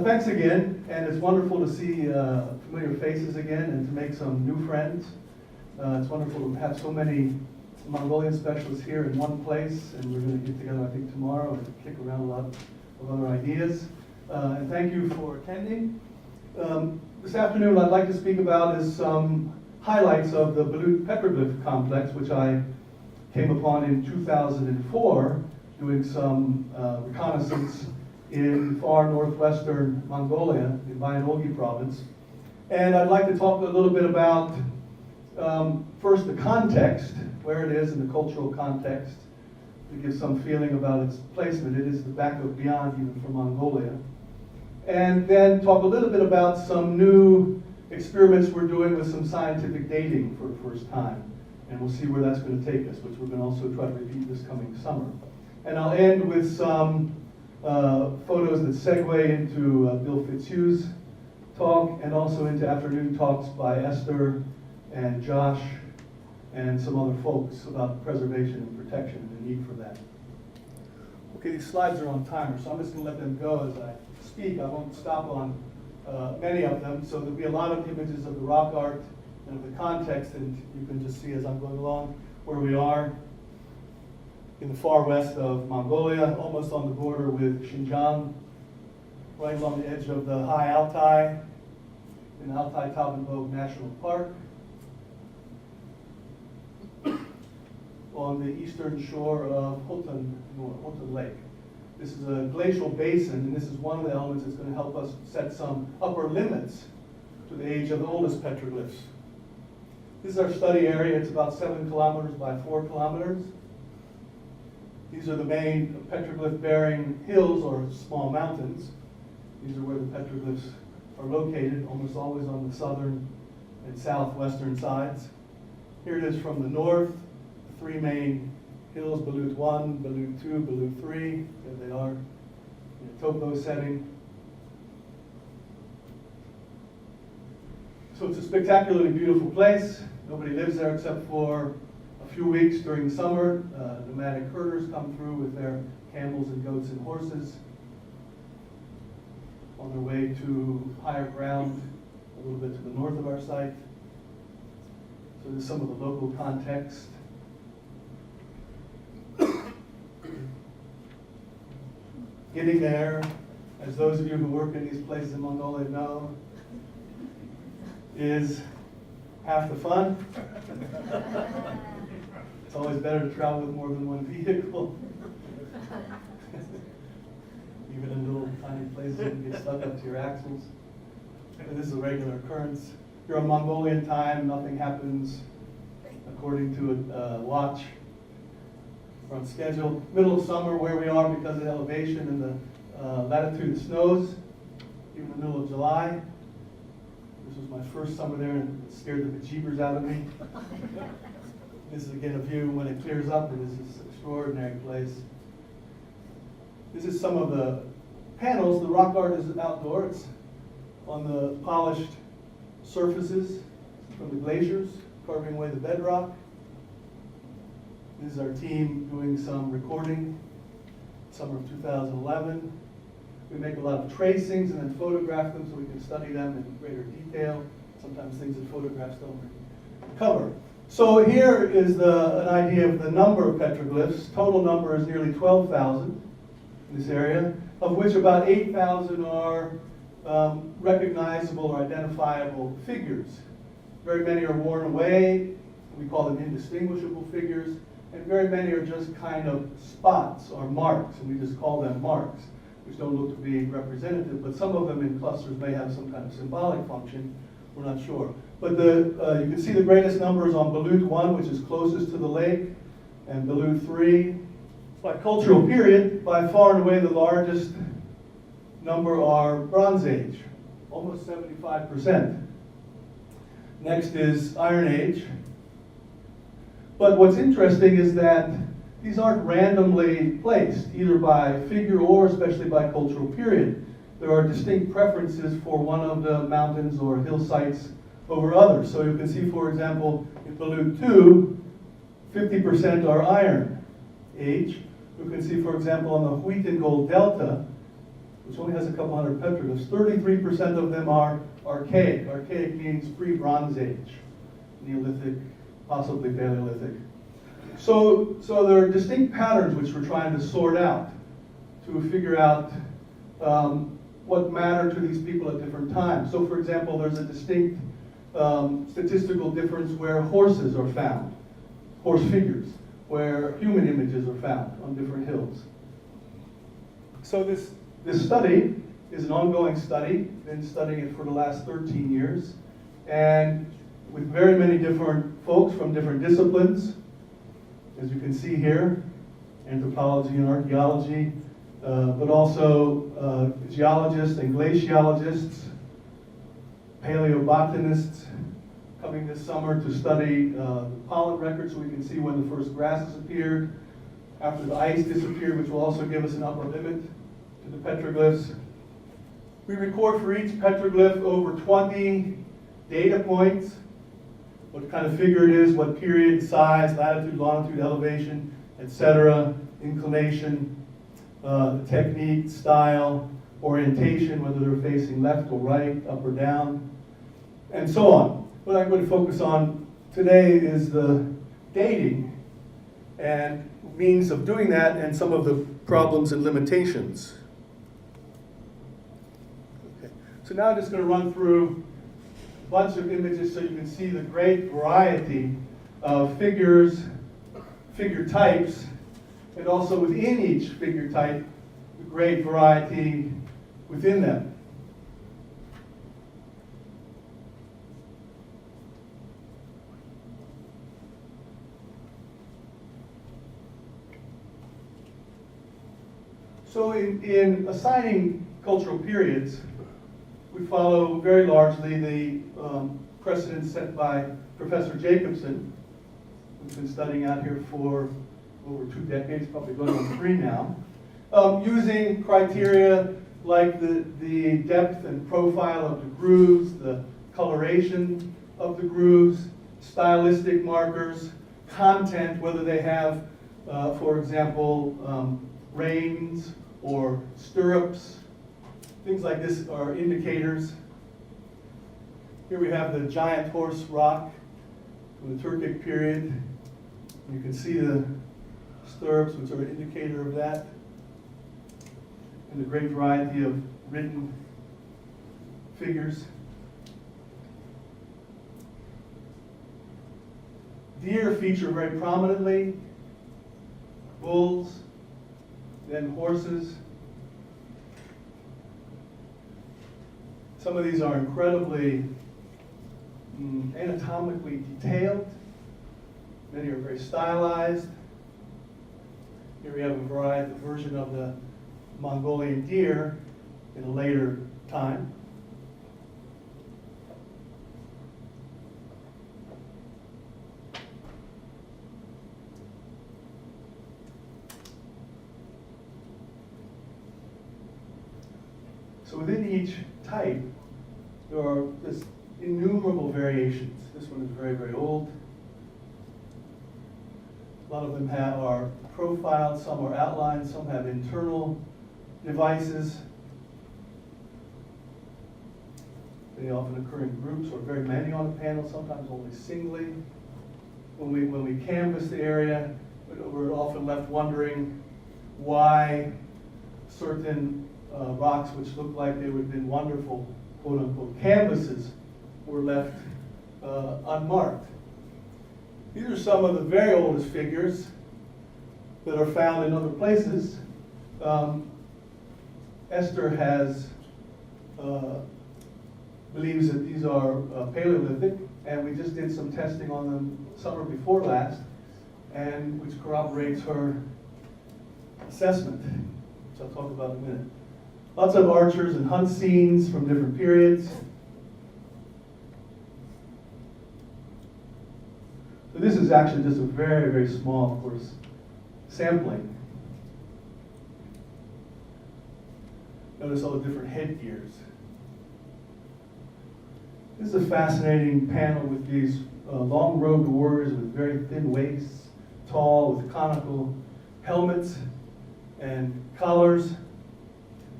Thanks again, and it's wonderful to see familiar faces again and to make some new friends. It's wonderful to have so many Mongolian specialists here in one place, and we're going to get together, I think, tomorrow and kick around a lot of other ideas. And thank you for attending. This afternoon, what I'd like to speak about is some highlights of the Biluut Petroglyph complex, which I came upon in 2004, doing some reconnaissance in far northwestern Mongolia, in Biluut province. And I'd like to talk a little bit about, first, the context, where it is in the cultural context, to give some feeling about its placement. It is the back of beyond even for Mongolia. And then talk a little bit about some new experiments we're doing with some scientific dating for the first time. And we'll see where that's going to take us, which we're going to also try to repeat this coming summer. And I'll end with some photos that segue into Bill Fitzhugh's talk, and also into afternoon talks by Esther and Josh and some other folks about preservation and protection and the need for that. Okay, these slides are on timer, so I'm just going to let them go as I speak. I won't stop on many of them, so there'll be a lot of images of the rock art and of the context, and you can just see as I'm going along where we are in the far west of Mongolia, almost on the border with Xinjiang, right along the edge of the high Altai, in Altai Taubenbog National Park, on the eastern shore of Kortum Lake. This is a glacial basin, and this is one of the elements that's going to help us set some upper limits to the age of the oldest petroglyphs. This is our study area. It's about 7 kilometers by 4 kilometers. These are the main petroglyph-bearing hills or small mountains. These are where the petroglyphs are located, almost always on the southern and southwestern sides. Here it is from the north, the 3 main hills, Biluut 1, Biluut 2, Biluut 3. There they are in a topo setting. So it's a spectacularly beautiful place. Nobody lives there except for a few weeks during the summer. Nomadic herders come through with their camels and goats and horses on their way to higher ground a little bit to the north of our site. So there's some of the local context. Getting there, as those of you who work in these places in Mongolia know, is half the fun. It's always better to travel with more than one vehicle. Even in little tiny places, you can get stuck up to your axles. And this is a regular occurrence. You're on Mongolian time, nothing happens according to a watch. We're on schedule. Middle of summer where we are because of the elevation and the latitude, it snows. Even in the middle of July. This was my first summer there and it scared the bejeebers out of me. This is again a view when it clears up, and this is an extraordinary place. This is some of the panels. The rock art is outdoor. It's on the polished surfaces from the glaciers, carving away the bedrock. This is our team doing some recording, summer of 2011. We make a lot of tracings and then photograph them so we can study them in greater detail. Sometimes things that photographs don't cover. So here is an idea of the number of petroglyphs. Total number is nearly 12,000 in this area, of which about 8,000 are recognizable or identifiable figures. Very many are worn away. We call them indistinguishable figures. And very many are just kind of spots or marks, and we just call them marks, which don't look to be representative, but some of them in clusters may have some kind of symbolic function. We're not sure. But you can see the greatest numbers on Biluut 1, which is closest to the lake, and Biluut 3. By cultural period, by far and away the largest number are Bronze Age, almost 75%. Next is Iron Age. But what's interesting is that these aren't randomly placed, either by figure or especially by cultural period. There are distinct preferences for one of the mountains or hill sites over others. So you can see, for example, in Biluut 2, 50% are Iron Age. You can see, for example, on the Wheat and Gold Delta, which only has a couple hundred petroglyphs. 33% of them are archaic. Archaic means pre-Bronze Age, Neolithic, possibly Paleolithic. So there are distinct patterns which we're trying to sort out to figure out what mattered to these people at different times. So for example, there's a distinct statistical difference where horses are found, horse figures, where human images are found on different hills. So this study is an ongoing study, been studying it for the last 13 years, and with very many different folks from different disciplines, as you can see here, anthropology and archaeology, but also geologists and glaciologists, paleobotanists, coming this summer to study the pollen records so we can see when the first grasses appeared, after the ice disappeared, which will also give us an upper limit to the petroglyphs. We record for each petroglyph over 20 data points, what kind of figure it is, what period, size, latitude, longitude, elevation, etc., inclination, technique, style, orientation, whether they're facing left or right, up or down, and so on. What I'm going to focus on today is the dating and means of doing that and some of the problems and limitations. Okay. So now I'm just going to run through a bunch of images so you can see the great variety of figures, figure types, and also within each figure type, the great variety within them. So in assigning cultural periods, we follow very largely the precedent set by Professor Jacobson, who's been studying out here for over 2 decades, probably going on 3 now, using criteria like the depth and profile of the grooves, the coloration of the grooves, stylistic markers, content, whether they have, for example, reins or stirrups. Things like this are indicators. Here we have the giant horse rock from the Turkic period. You can see the stirrups, which are an indicator of that, and the great variety of written figures. Deer feature very prominently, bulls, then horses. Some of these are incredibly anatomically detailed. Many are very stylized. Here we have a version of the Mongolian deer in a later time. So within each type, there are just innumerable variations. This one is very, very old. A lot of them are profiled, some are outlined, some have internal devices. They often occur in groups or very many on a panel, sometimes only singly. When we canvass the area, we're often left wondering why certain rocks which look like they would have been wonderful, quote-unquote, canvases were left unmarked. These are some of the very oldest figures that are found in other places. Esther believes that these are Paleolithic, and we just did some testing on them summer before last, and which corroborates her assessment, which I'll talk about in a minute. Lots of archers and hunt scenes from different periods. So this is actually just a very, very small, of course, sampling. Notice all the different headgears. This is a fascinating panel with these long-robed warriors with very thin waists, tall, with conical helmets and collars.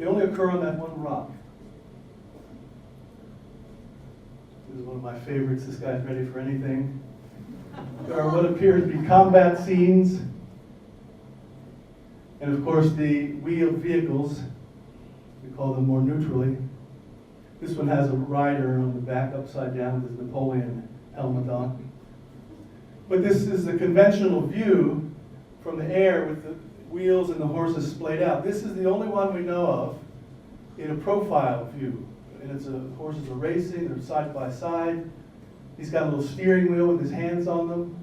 They only occur on that one rock. This is one of my favorites. This guy's ready for anything. There are what appear to be combat scenes. And of course the wheeled vehicles, we call them more neutrally. This one has a rider on the back upside down with his Napoleon helmet on. But this is the conventional view from the air with the wheels and the horses splayed out. This is the only one we know of in a profile view. And it's horses are racing, they're side by side. He's got a little steering wheel with his hands on them.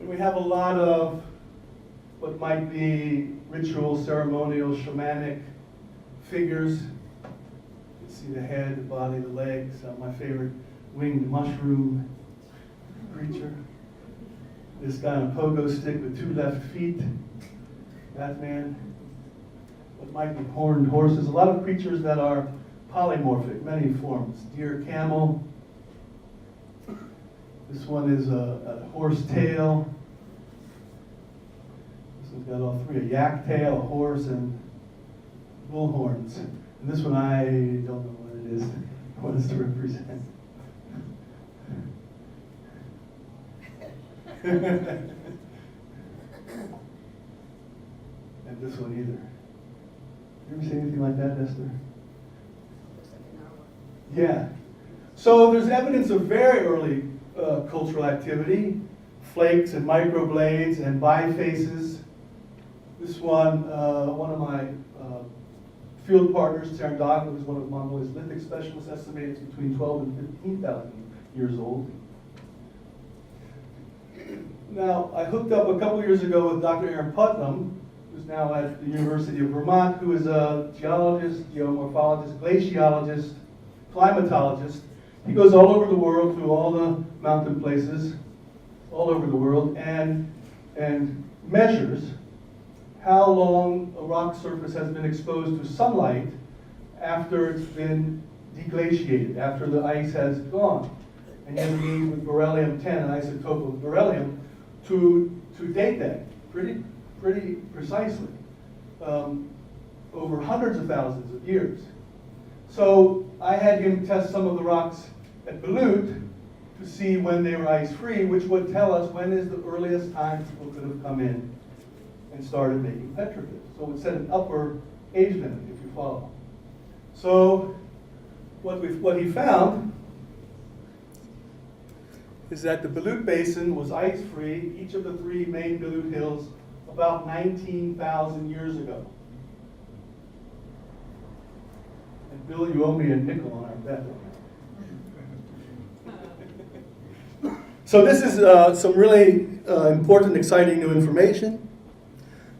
And we have a lot of what might be ritual, ceremonial, shamanic figures. You can see the head, the body, the legs. My favorite winged mushroom creature. This guy on a pogo stick with 2 left feet. Batman. What might be horned horses. A lot of creatures that are polymorphic, many forms. Deer, camel. This one is a horse tail. This one's got all 3, a yak tail, a horse, and bull horns. And this one I don't know what it is, what it's to represent. And this one either. You ever seen anything like that, Esther? Yeah. So there's evidence of very early cultural activity, flakes and microblades and bifaces. This one of my field partners, Ceremonial, who's one of Mongolia's lithic specialists, estimates between 12 and 15,000 years old. Now, I hooked up a couple years ago with Dr. Aaron Putnam, who's now at the University of Vermont, who is a geologist, geomorphologist, glaciologist, climatologist. He goes all over the world through all the mountain places, all over the world, and measures how long a rock surface has been exposed to sunlight after it's been deglaciated, after the ice has gone. And you need with beryllium-10, an isotope of beryllium, to date that pretty precisely, over hundreds of thousands of years. So I had him test some of the rocks at Biluut to see when they were ice-free, which would tell us when is the earliest time people could have come in and started making petroglyphs. So it would set an upper age limit, if you follow. So what he found is that the Biluut Basin was ice-free, each of the 3 main Biluut hills, about 19,000 years ago. And Bill, you owe me a nickel on our bet. So this is some really important, exciting new information.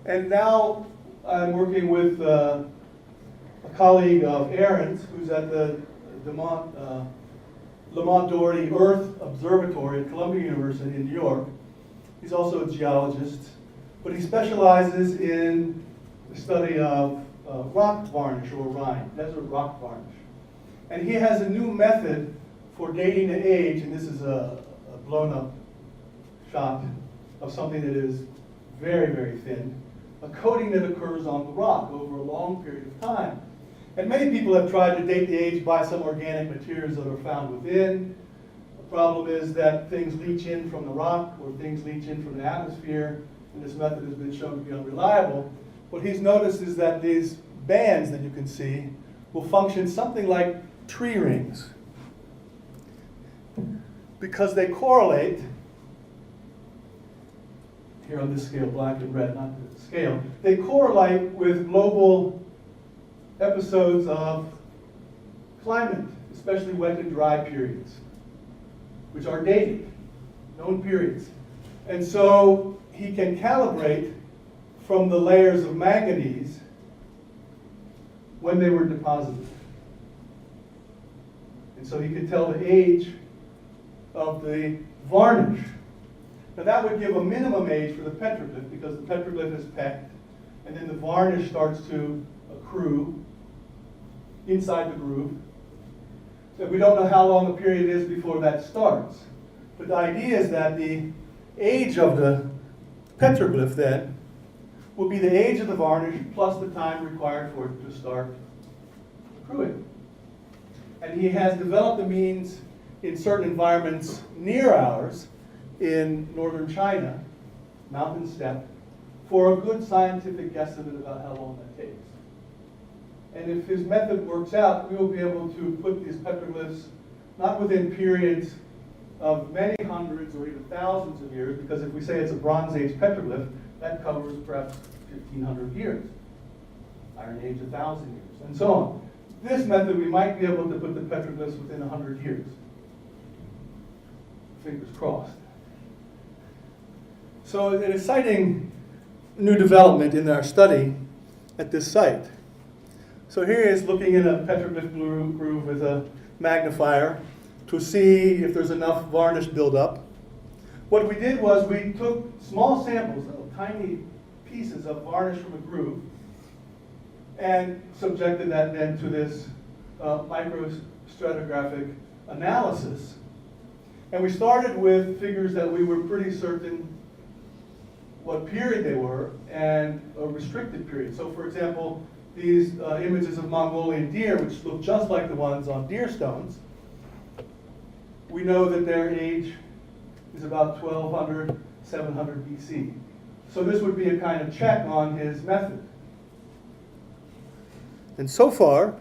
And now I'm working with a colleague of Aaron's, who's at the Lamont Doherty Earth Observatory at Columbia University in New York. He's also a geologist, but he specializes in the study of rock varnish or rime, desert rock varnish. And he has a new method for dating the age, and this is a blown up shot of something that is very, very thin, a coating that occurs on the rock over a long period of time. And many people have tried to date the age by some organic materials that are found within. The problem is that things leach in from the rock or things leach in from the atmosphere, and this method has been shown to be unreliable. What he's noticed is that these bands that you can see will function something like tree rings because they correlate, here on this scale, black and red, not the scale, they correlate with global episodes of climate, especially wet and dry periods, which are dated, known periods. And so he can calibrate from the layers of manganese when they were deposited. And so he could tell the age of the varnish. Now that would give a minimum age for the petroglyph because the petroglyph is pecked, and then the varnish starts to accrue inside the groove. So we don't know how long the period is before that starts. But the idea is that the age of the petroglyph then will be the age of the varnish plus the time required for it to start accruing. And he has developed the means in certain environments near ours in northern China, mountain steppe, for a good scientific guesstimate about how long that takes. And if his method works out, we will be able to put these petroglyphs not within periods of many hundreds or even thousands of years, because if we say it's a Bronze Age petroglyph, that covers perhaps 1,500 years. Iron Age, 1,000 years, and so on. This method, we might be able to put the petroglyphs within 100 years. Fingers crossed. So an exciting new development in our study at this site. So here is looking in a petroglyph groove with a magnifier to see if there's enough varnish buildup. What we did was we took small samples, little tiny pieces of varnish from a groove, and subjected that then to this microstratigraphic analysis. And we started with figures that we were pretty certain what period they were and a restricted period. So for example, these images of Mongolian deer, which look just like the ones on deer stones, we know that their age is about 1200, 700 BC. So this would be a kind of check on his method. And so far,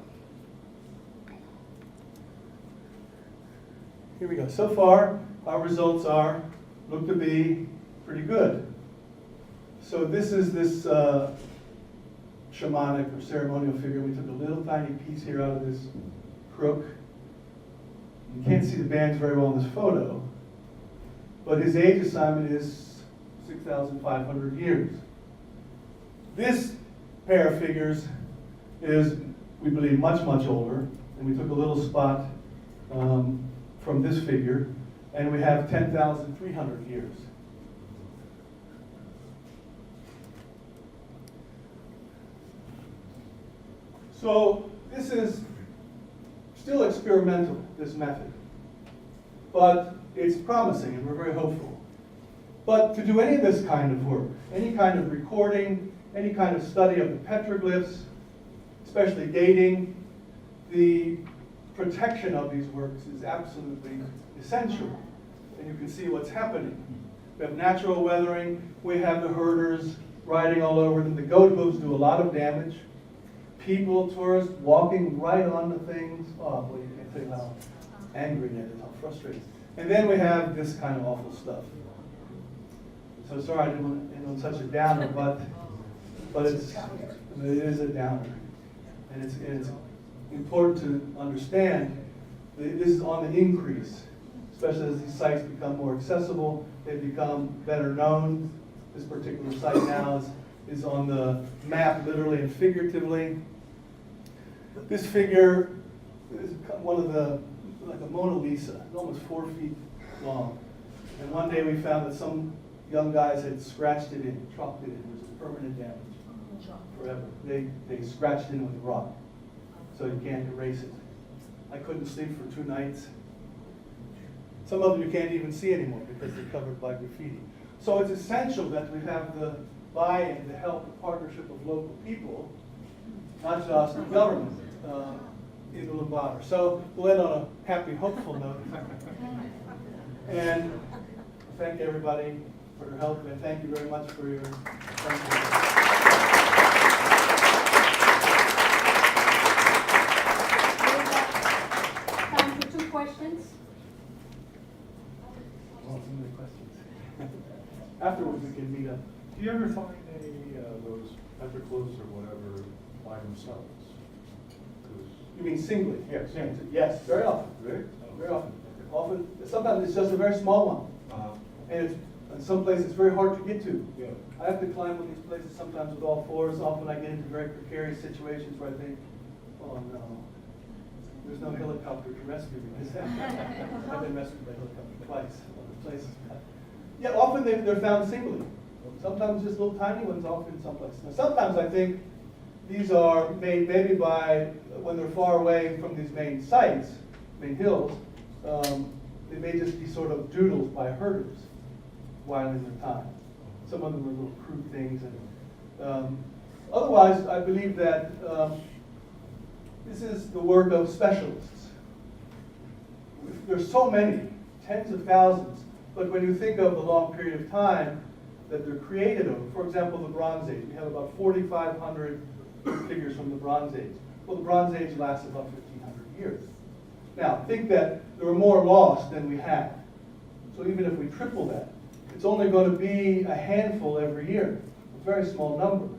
here we go. So far, our results look to be pretty good. So this is this shamanic or ceremonial figure. We took a little tiny piece here out of this crook. You can't see the bands very well in this photo, but his age assignment is 6,500 years. This pair of figures is, we believe, much, much older, and we took a little spot from this figure, and we have 10,300 years. So this is still experimental, this method, but it's promising and we're very hopeful. But to do any of this kind of work, any kind of recording, any kind of study of the petroglyphs, especially dating, the protection of these works is absolutely essential. And you can see what's happening. We have natural weathering, we have the herders riding all over them. The goat hooves do a lot of damage. People, tourists, walking right on the things. Oh, boy, you can't tell you how angry it is, how frustrating. And then we have this kind of awful stuff. So sorry I didn't want to touch a downer, but it is a downer. And it's important to understand that this is on the increase, especially as these sites become more accessible, they become better known. This particular site now is on the map literally and figuratively. This figure is one of like a Mona Lisa, it's almost 4 feet long. And one day we found that some young guys had scratched it in, chalked it in, which is permanent damage forever. They scratched it in with rock, so you can't erase it. I couldn't sleep for 2 nights. Some of them you can't even see anymore because they're covered by graffiti. So it's essential that we have the buy-in, the help, the partnership of local people, not just the government, in the Lubada. So we'll end on a happy, hopeful note. And thank everybody for their help, and thank you very much for your attention. Time for 2 questions. Oh, so many questions. Afterwards, we can meet up. Do you ever find any of those petroglyphs or whatever by themselves? You mean singly? Yes. Yes, very often. Really? Very often. Often, sometimes it's just a very small one. And it's, in some places it's very hard to get to. Yeah. I have to climb on these places sometimes with all fours. Often I get into very precarious situations where I think, oh no, there's no helicopter to rescue me. I've been rescued by helicopter twice in other places. Yeah, often they're found singly. Sometimes just little tiny ones off in some places. Now, sometimes I think these are made maybe by, when they're far away from these main sites, main hills, they may just be sort of doodles by herders while in their time. Some of them are little crude things, Otherwise, I believe that this is the work of specialists. There's so many, tens of thousands, but when you think of the long period of time that they're created over, for example, the Bronze Age, we have about 4,500 figures from the Bronze Age. Well, the Bronze Age lasts about 1,500 years. Now, think that there are more lost than we have. So even if we triple that, it's only going to be a handful every year, a very small number.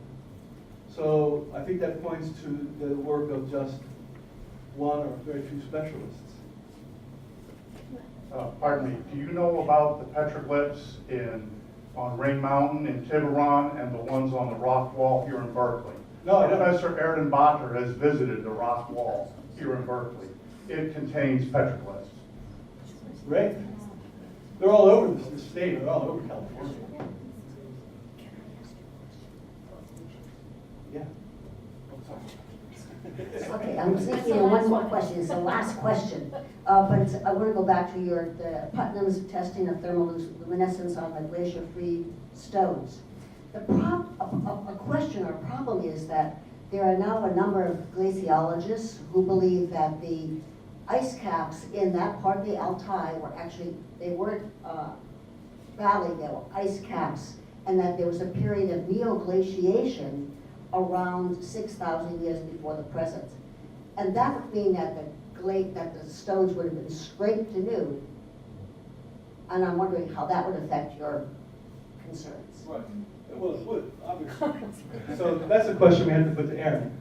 So I think that points to the work of just one or very few specialists. Pardon me, do you know about the petroglyphs on Rain Mountain in Tiburon and the ones on the rock wall here in Berkeley? No, I don't. Professor Erden Bater has visited the rock wall here in Berkeley. It contains petroglyphs. Great. They're all over this state, they're all over California. Yeah. Oh, sorry. Okay, I'm thinking of one more question, it's the last question. But I want to go back to the Putnam's testing of thermoluminescence on the glacier-free stones. A question or problem is that there are now a number of glaciologists who believe that the ice caps in that part of the Altai were actually, they weren't valley, they were ice caps, and that there was a period of neoglaciation around 6,000 years before the present. And that would mean that the stones would have been scraped anew. And I'm wondering how that would affect your concerns. Right. Well, it would, obviously. So that's a question we have to put to Aaron.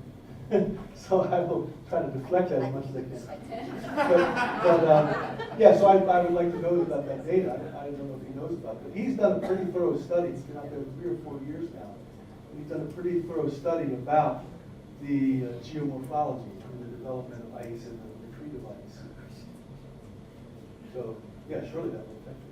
So I will try to deflect that as much as I can. Yeah, so I would like to know about that data. I don't know if he knows about it. He's done a pretty thorough study. He's been out there 3 or 4 years now. And he's done a pretty thorough study about the geomorphology and the development of ice and the retreat of ice. So, yeah, surely that will affect it.